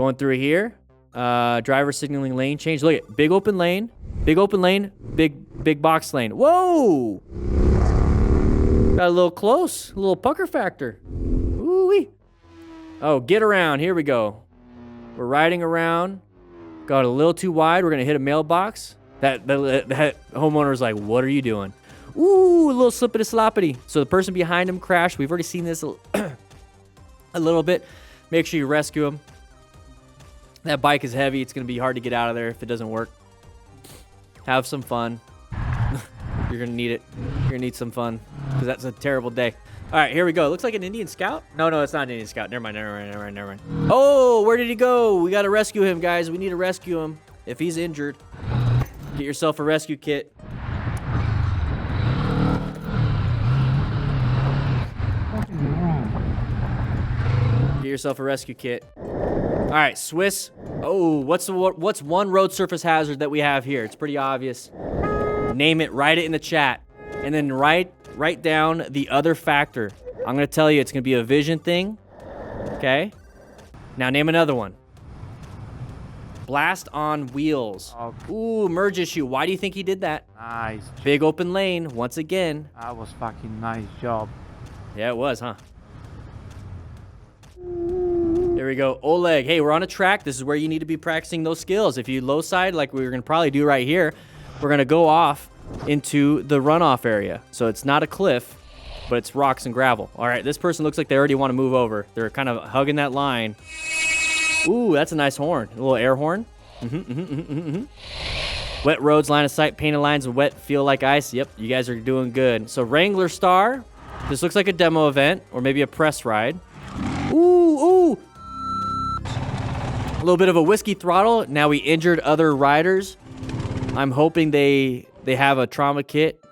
Going through here. Driver signaling lane change. Look at big open lane, big box lane. Whoa! Got a little close, a little pucker factor. Ooh-wee. Oh, get around. Here we go. We're riding around. Got a little too wide. We're gonna hit a mailbox. That homeowner's like, what are you doing? Ooh, a little slippity sloppity. So the person behind him crashed. We've already seen this a little bit. Make sure you rescue him. That bike is heavy. It's gonna be hard to get out of there if it doesn't work. Have some fun. You're gonna need it. You're gonna need some fun because that's a terrible day. All right, here we go. Looks like an Indian Scout. No, it's not an Indian Scout. Never mind. Oh, where did he go? We gotta rescue him, guys. We need to rescue him. If he's injured, get yourself a rescue kit. Get yourself a rescue kit. All right, Swiss. Oh, what's one road surface hazard that we have here? It's pretty obvious. Name it, write it in the chat, and then write down the other factor. I'm gonna tell you it's gonna be a vision thing. Okay. Now name another one. Blast on wheels. Okay. Ooh, merge issue. Why do you think he did that? Nice. Big open lane once again. That was fucking nice job. Yeah, it was, huh? There we go. Oleg, hey, we're on a track. This is where you need to be practicing those skills. If you low side, like we're going to probably do right here, we're going to go off into the runoff area. So it's not a cliff, but it's rocks and gravel. All right, this person looks like they already want to move over. They're kind of hugging that line. Ooh, that's a nice horn. A little air horn. Wet roads, line of sight, painted lines, and wet feel like ice. Yep, you guys are doing good. So Wrangler Star. This looks like a demo event or maybe a press ride. Ooh. A little bit of a whiskey throttle. Now we injured other riders. I'm hoping they have a trauma kit.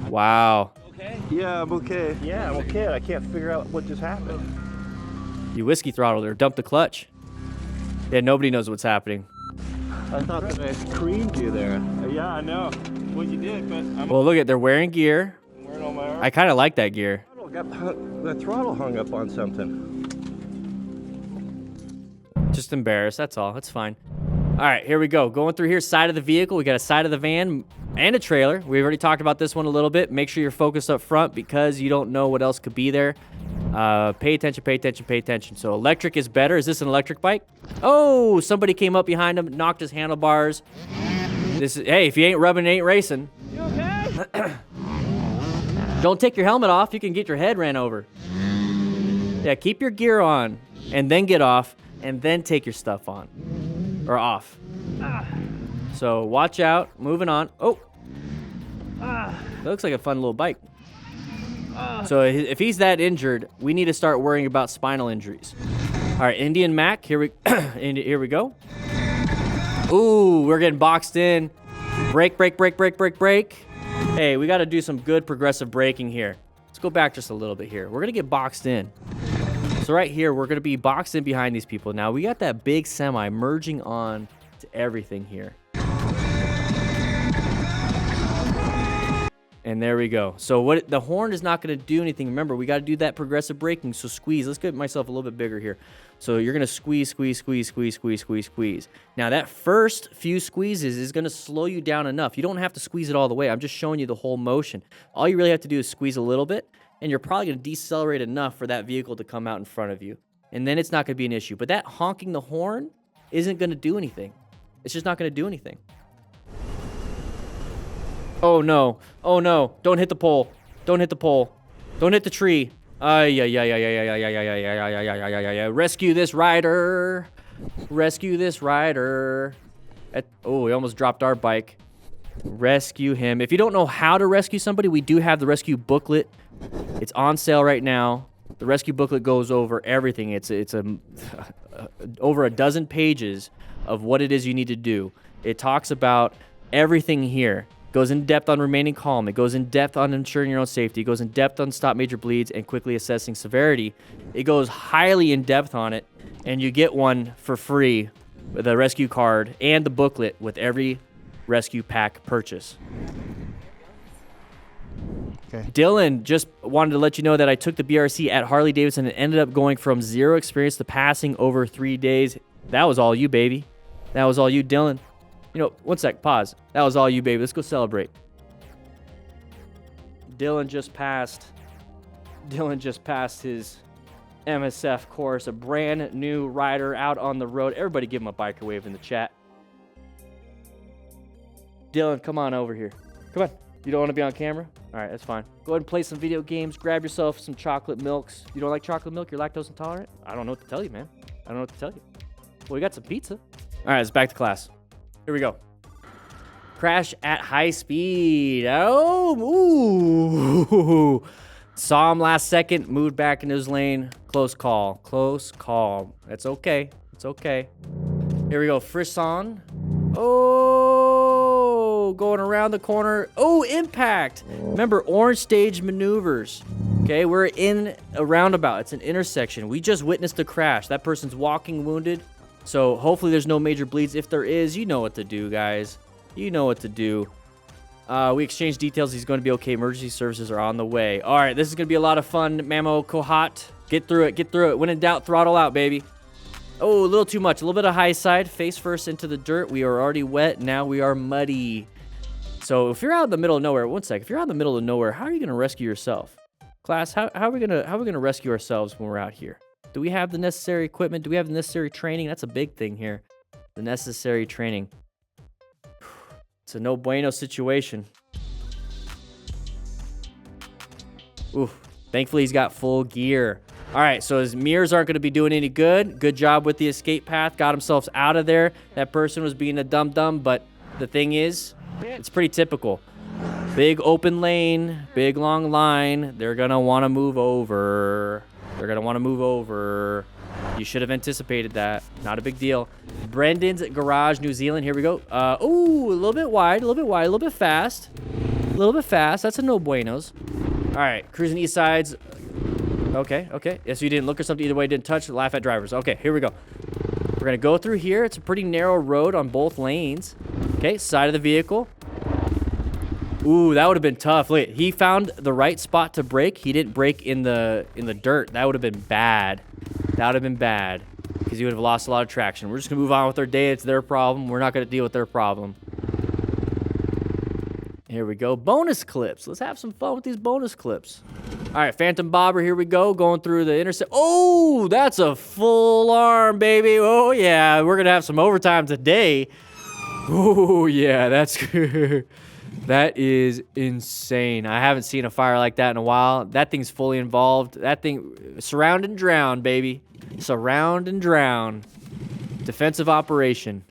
Wow. Okay? Yeah, I'm okay. Yeah, I'm okay. I can't figure out what just happened. You whiskey throttled her. Dump the clutch. Yeah, nobody knows what's happening. I thought that I creamed you there. Yeah, I know what you did, but I'm Well, look at they're wearing gear. wearing all my arm. I kind of like that gear. The throttle hung up on something. Just embarrassed. That's all. That's fine. All right, here we go. Going through here, side of the vehicle. We got a side of the van and a trailer. We've already talked about this one a little bit. Make sure you're focused up front because you don't know what else could be there. Pay attention. So electric is better. Is this an electric bike? Oh, somebody came up behind him, knocked his handlebars. Hey, if you ain't rubbing, it ain't racing. You okay? Don't take your helmet off. You can get your head ran over. Yeah, keep your gear on and then get off and then take your stuff on or off. So watch out. Moving on. Oh, that looks like a fun little bike. So if he's that injured, we need to start worrying about spinal injuries. All right, Indian Mac. Here we go. Ooh, we're getting boxed in. Brake. Hey, we got to do some good progressive braking here. Let's go back just a little bit here. We're going to get boxed in. So right here, we're going to be boxed in behind these people. Now, we got that big semi merging on to everything here. And there we go. So the horn is not going to do anything. Remember, we got to do that progressive braking. So squeeze. Let's get myself a little bit bigger here. So you're going to squeeze. Now that first few squeezes is going to slow you down enough. You don't have to squeeze it all the way. I'm just showing you the whole motion. All you really have to do is squeeze a little bit, and you're probably going to decelerate enough for that vehicle to come out in front of you. And then it's not going to be an issue. But that honking the horn isn't going to do anything. It's just not going to do anything. Oh no. Don't hit the pole. Don't hit the tree. Rescue this rider. Oh, we almost dropped our bike. Rescue him. If you don't know how to rescue somebody, we do have the rescue booklet. It's on sale right now. The rescue booklet goes over everything. It's over a dozen pages of what it is you need to do. It talks about everything here. Goes in depth on remaining calm. It goes in depth on ensuring your own safety. It goes in depth on stop major bleeds and quickly assessing severity. It goes highly in depth on it, and you get one for free with a rescue card and the booklet with every rescue pack purchase. Okay. Dylan, just wanted to let you know that I took the BRC at Harley Davidson and ended up going from 0 experience to passing over 3 days. That was all you, baby. That was all you, Dylan. You know, one sec, pause. That was all you, baby. Let's go celebrate. Dylan just passed his MSF course, a brand new rider out on the road. Everybody give him a biker wave in the chat. Dylan, come on over here. Come on. You don't want to be on camera? All right, that's fine. Go ahead and play some video games. Grab yourself some chocolate milks. You don't like chocolate milk? You're lactose intolerant? I don't know what to tell you, man. I don't know what to tell you. Well, we got some pizza. All right, let's back to class. Here we go. Crash at high speed. Oh, ooh. Saw him last second, moved back into his lane. Close call. Close call. That's okay. It's okay. Here we go. Frisson. Oh, going around the corner. Oh, impact. Remember, orange stage maneuvers. Okay, we're in a roundabout. It's an intersection. We just witnessed a crash. That person's walking wounded. So hopefully there's no major bleeds. If there is, you know what to do, guys. You know what to do. We exchanged details. He's going to be okay. Emergency services are on the way. All right, this is going to be a lot of fun, Mamo Kohat. Get through it. Get through it. When in doubt, throttle out, baby. Oh, a little too much. A little bit of high side. Face first into the dirt. We are already wet. Now we are muddy. So if you're out in the middle of nowhere, one sec. If you're out in the middle of nowhere, how are you going to rescue yourself? Class, how are we gonna rescue ourselves when we're out here? Do we have the necessary equipment? Do we have the necessary training? That's a big thing here. The necessary training. It's a no bueno situation. Oof. Thankfully, he's got full gear. All right, so his mirrors aren't going to be doing any good. Good job with the escape path. Got himself out of there. That person was being a dum-dum, but the thing is, it's pretty typical. Big open lane, big long line. They're going to want to move over. They're going to want to move over. You should have anticipated that. Not a big deal. Brendan's Garage, New Zealand. Here we go. Ooh, a little bit wide, a little bit wide, a little bit fast. A little bit fast. That's a no buenos. All right, cruising east sides. Okay, okay. Yes, you didn't look or something. Either way, didn't touch. Laugh at drivers. Okay, here we go. We're going to go through here. It's a pretty narrow road on both lanes. Okay, side of the vehicle. Ooh, that would have been tough. Look, he found the right spot to brake. He didn't brake in the dirt. That would have been bad. That would have been bad because he would have lost a lot of traction. We're just going to move on with our day. It's their problem. We're not going to deal with their problem. Here we go. Bonus clips. Let's have some fun with these bonus clips. All right, Phantom Bobber, here we go. Going through the intercept. Oh, that's a full arm, baby. Oh, yeah. We're going to have some overtime today. Oh, yeah. That's good. That is insane. I haven't seen a fire like that in a while. That thing's fully involved. That thing, surround and drown, baby. Surround and drown. Defensive operation.